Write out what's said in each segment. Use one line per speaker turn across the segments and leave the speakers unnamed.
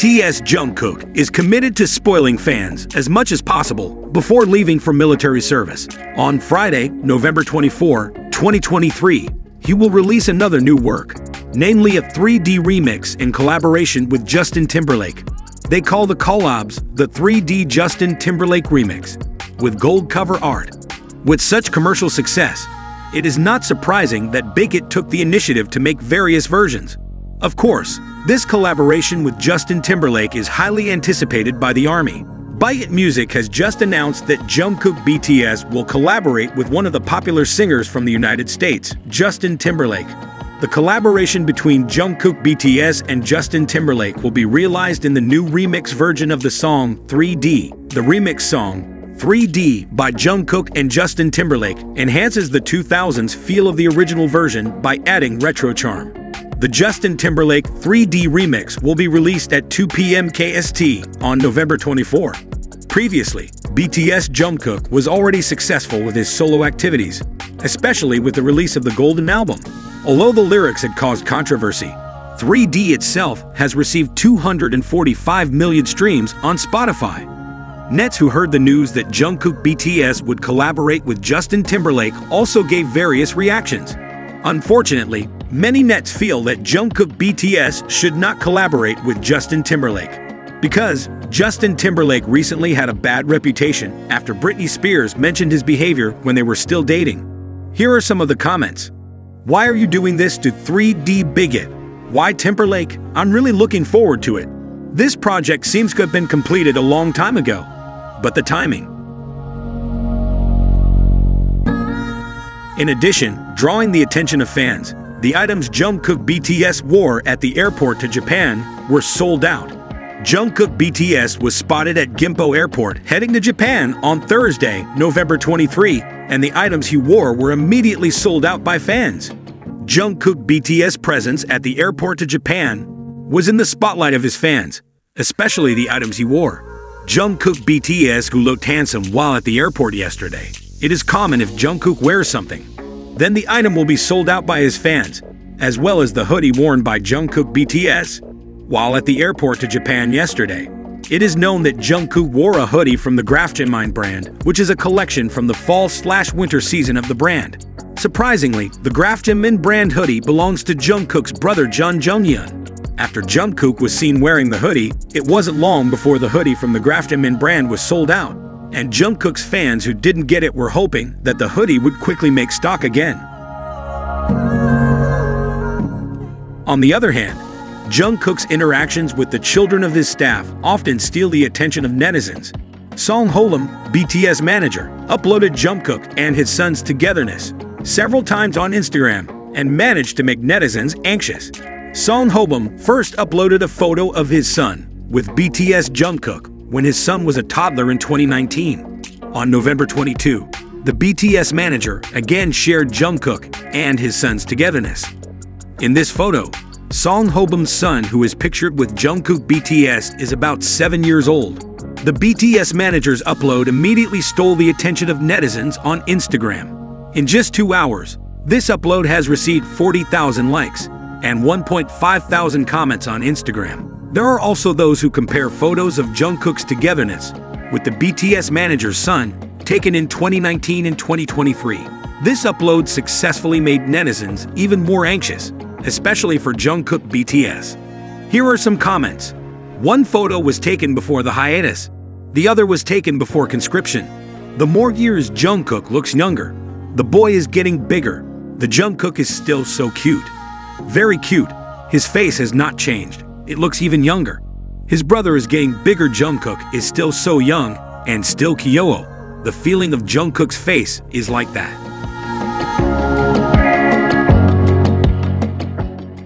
BTS Jungkook is committed to spoiling fans as much as possible before leaving for military service. On Friday, November 24, 2023, he will release another new work, namely a 3D remix in collaboration with Justin Timberlake. They call the collabs the 3D Justin Timberlake Remix, with gold cover art. With such commercial success, it is not surprising that BTS took the initiative to make various versions. Of course, this collaboration with Justin Timberlake is highly anticipated by the ARMY. BTS Music has just announced that Jungkook BTS will collaborate with one of the popular singers from the United States, Justin Timberlake. The collaboration between Jungkook BTS and Justin Timberlake will be realized in the new remix version of the song 3D. The remix song 3D by Jungkook and Justin Timberlake enhances the 2000s feel of the original version by adding retro charm. The Justin Timberlake 3D remix will be released at 2 p.m. KST on November 24. Previously, BTS Jungkook was already successful with his solo activities, especially with the release of the Golden Album. Although the lyrics had caused controversy, 3D itself has received 245 million streams on Spotify. Nets who heard the news that Jungkook BTS would collaborate with Justin Timberlake also gave various reactions. Unfortunately, many Nets feel that Jungkook BTS should not collaborate with Justin Timberlake, because Justin Timberlake recently had a bad reputation after Britney Spears mentioned his behavior when they were still dating. Here are some of the comments. Why are you doing this to 3D BTS? Why Timberlake? I'm really looking forward to it. This project seems to have been completed a long time ago, but the timing. In addition, drawing the attention of fans, the items Jungkook BTS wore at the airport to Japan were sold out. Jungkook BTS was spotted at Gimpo Airport heading to Japan on Thursday, November 23, and the items he wore were immediately sold out by fans. Jungkook BTS' presence at the airport to Japan was in the spotlight of his fans, especially the items he wore. Jungkook BTS, who looked handsome while at the airport yesterday. It is common if Jungkook wears something, then the item will be sold out by his fans, as well as the hoodie worn by Jungkook BTS while at the airport to Japan yesterday. It is known that Jungkook wore a hoodie from the Grafjamin brand, which is a collection from the fall/winter season of the brand. Surprisingly, the Grafjamin brand hoodie belongs to Jungkook's brother Jun Junghyun. After Jungkook was seen wearing the hoodie, it wasn't long before the hoodie from the Grafjamin brand was sold out, and Jungkook's fans who didn't get it were hoping that the hoodie would quickly make stock again. On the other hand, Jungkook's interactions with the children of his staff often steal the attention of netizens. Song Holam, BTS manager, uploaded Jungkook and his son's togetherness several times on Instagram and managed to make netizens anxious. Song Holam first uploaded a photo of his son with BTS Jungkook when his son was a toddler in 2019. On November 22, the BTS manager again shared Jungkook and his son's togetherness. In this photo, Song Holam's son, who is pictured with Jungkook BTS, is about 7 years old. The BTS manager's upload immediately stole the attention of netizens on Instagram. In just 2 hours, this upload has received 40,000 likes and 1.5 thousand comments on Instagram. There are also those who compare photos of Jungkook's togetherness with the BTS manager's son, taken in 2019 and 2023. This upload successfully made netizens even more anxious, especially for Jungkook BTS. Here are some comments. One photo was taken before the hiatus. The other was taken before conscription. The more years Jungkook looks younger. The boy is getting bigger. The Jungkook is still so cute. Very cute. His face has not changed. It looks even younger. His brother is getting bigger. Jungkook is still so young and still Kyoho. The feeling of Jungkook's face is like that.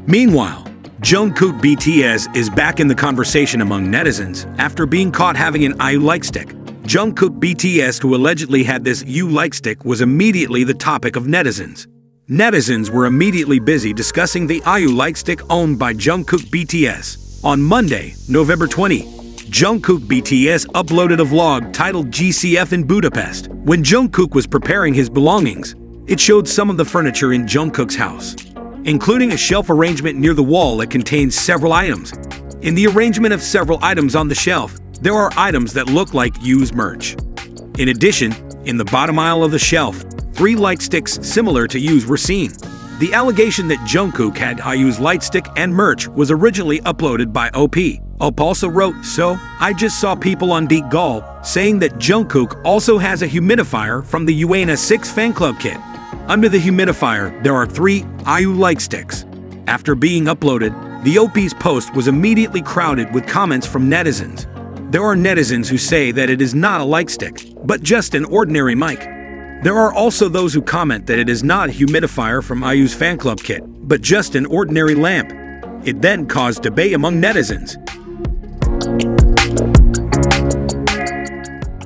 Meanwhile, Jungkook BTS is back in the conversation among netizens after being caught having an IU like stick. Jungkook BTS, who allegedly had this IU like stick, was immediately the topic of netizens. Netizens were immediately busy discussing the IU like stick owned by Jungkook BTS. On Monday, November 20, Jungkook BTS uploaded a vlog titled GCF in Budapest. When Jungkook was preparing his belongings, it showed some of the furniture in Jungkook's house, including a shelf arrangement near the wall that contains several items. In the arrangement of several items on the shelf, there are items that look like used merch. In addition, in the bottom aisle of the shelf, 3 light sticks similar to IU's were seen. The allegation that Jungkook had IU's light stick and merch was originally uploaded by OP. OP also wrote, "So, I just saw people on Deep saying that Jungkook also has a humidifier from the UANA 6 fan club kit. Under the humidifier, there are 3 IU light sticks." After being uploaded, the OP's post was immediately crowded with comments from netizens. There are netizens who say that it is not a light stick, but just an ordinary mic. There are also those who comment that it is not a humidifier from IU's fan club kit, but just an ordinary lamp. It then caused debate among netizens.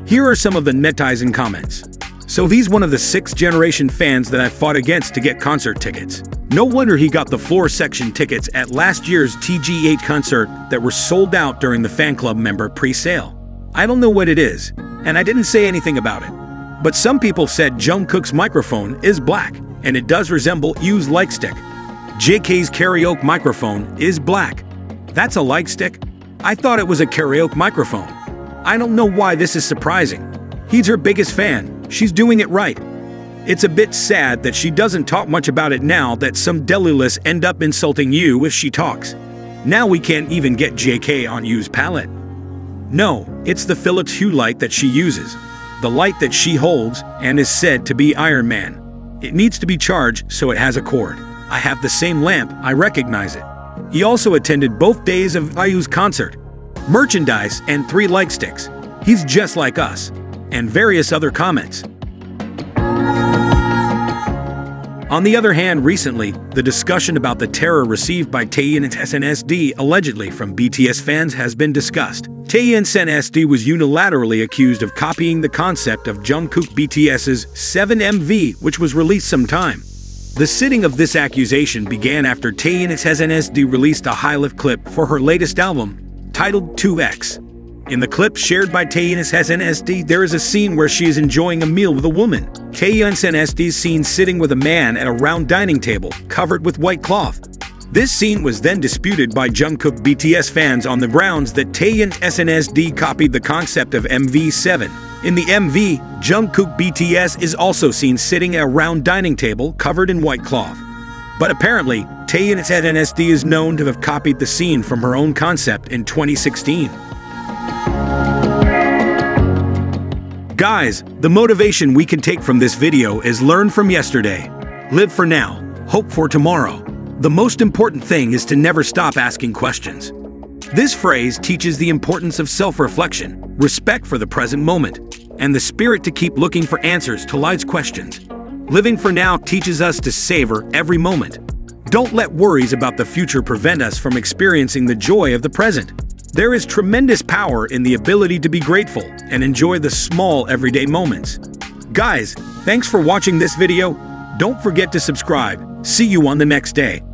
Here are some of the netizen comments. "So he's one of the 6th generation fans that I fought against to get concert tickets. No wonder he got the floor section tickets at last year's TG8 concert that were sold out during the fan club member pre-sale. I don't know what it is, and I didn't say anything about it. But some people said Jungkook's microphone is black, and it does resemble IU's light stick. JK's karaoke microphone is black. That's a light stick? I thought it was a karaoke microphone. I don't know why this is surprising. He's her biggest fan. She's doing it right. It's a bit sad that she doesn't talk much about it now that some Delilus end up insulting IU if she talks. Now we can't even get JK on IU's palette. No, it's the Philips Hue light that she uses. The light that she holds and is said to be Iron Man. It needs to be charged so it has a cord. I have the same lamp, I recognize it." He also attended both days of IU's concert. Merchandise and 3 light sticks. He's just like us. And various other comments. On the other hand, recently, the discussion about the terror received by Taeyeon and SNSD allegedly from BTS fans has been discussed. Taeyeon and SNSD was unilaterally accused of copying the concept of Jungkook BTS's 7MV, which was released sometime. The sitting of this accusation began after Taeyeon and SNSD released a high-lift clip for her latest album, titled 2X. In the clip shared by Taeyeon and SNSD, there is a scene where she is enjoying a meal with a woman. Taeyeon and SNSD is seen sitting with a man at a round dining table covered with white cloth. This scene was then disputed by Jungkook BTS fans on the grounds that Taeyeon and SNSD copied the concept of MV7. In the MV, Jungkook BTS is also seen sitting at a round dining table covered in white cloth. But apparently, Taeyeon and SNSD is known to have copied the scene from her own concept in 2016. Guys, the motivation we can take from this video is learn from yesterday. Live for now, hope for tomorrow. The most important thing is to never stop asking questions. This phrase teaches the importance of self-reflection, respect for the present moment, and the spirit to keep looking for answers to life's questions. Living for now teaches us to savor every moment. Don't let worries about the future prevent us from experiencing the joy of the present. There is tremendous power in the ability to be grateful and enjoy the small everyday moments. Guys, thanks for watching this video. Don't forget to subscribe. See you on the next day.